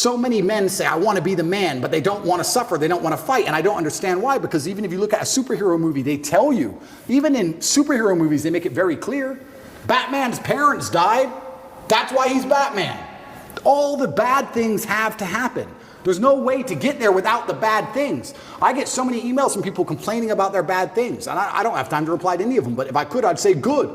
So many men say, I want to be the man, but they don't want to suffer, they don't want to fight, and I don't understand why, because even if you look at a superhero movie, they tell you, even in superhero movies, they make it very clear, Batman's parents died, that's why he's Batman. All the bad things have to happen. There's no way to get there without the bad things. I get so many emails from people complaining about their bad things, and I don't have time to reply to any of them, but if I could, I'd say good.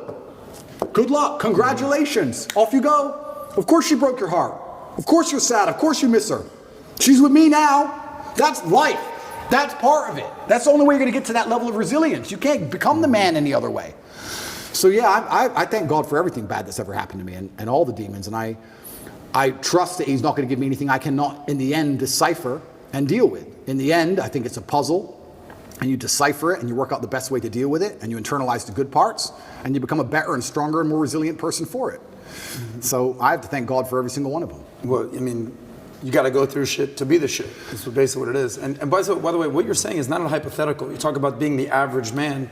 Good luck, congratulations, off you go. Of course she broke your heart. Of course you're sad, of course you miss her. She's with me now. That's life. That's part of it. That's the only way you're gonna get to that level of resilience. You can't become the man any other way. So yeah, I thank God for everything bad that's ever happened to me and all the demons, and I trust that he's not gonna give me anything I cannot, in the end, decipher and deal with. In the end, I think it's a puzzle, and you decipher it, and you work out the best way to deal with it, and you internalize the good parts, and you become a better and stronger and more resilient person for it. So I have to thank God for every single one of them. Well, I mean, you got to go through shit to be the shit. That's basically what it is. And by the way, what you're saying is not a hypothetical. You talk about being the average man.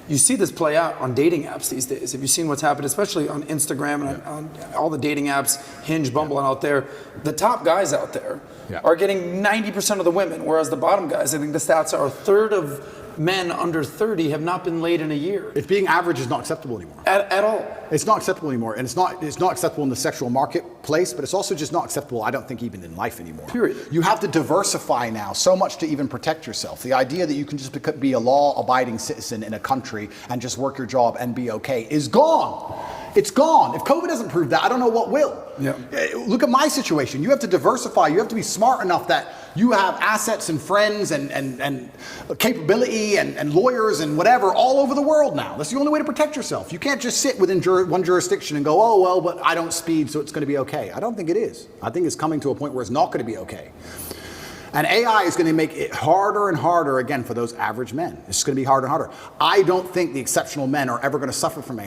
You see this play out on dating apps these days. Have you seen what's happened, especially on Instagram and on all the dating apps, Hinge, Bumble, and out there? The top guys out there are getting 90% of the women, whereas the bottom guys, I think the stats are a third of men under 30 have not been laid in a year. If being average is not acceptable anymore. At all. It's not acceptable anymore, and it's not acceptable in the sexual marketplace, but it's also just not acceptable, I don't think, even in life anymore. Period. You have to diversify now so much to even protect yourself. The idea that you can just be a law-abiding citizen in a country and just work your job and be okay is gone. It's gone. If COVID doesn't prove that, I don't know what will. Yeah. Look at my situation. You have to diversify. You have to be smart enough that you have assets and friends and capability and lawyers and whatever all over the world now. That's the only way to protect yourself. You can't just sit within one jurisdiction and go, oh, well, but I don't speed, so it's going to be okay. I don't think it is. I think it's coming to a point where it's not going to be okay. And AI is going to make it harder and harder, again, for those average men. It's going to be harder and harder. I don't think the exceptional men are ever going to suffer from AI.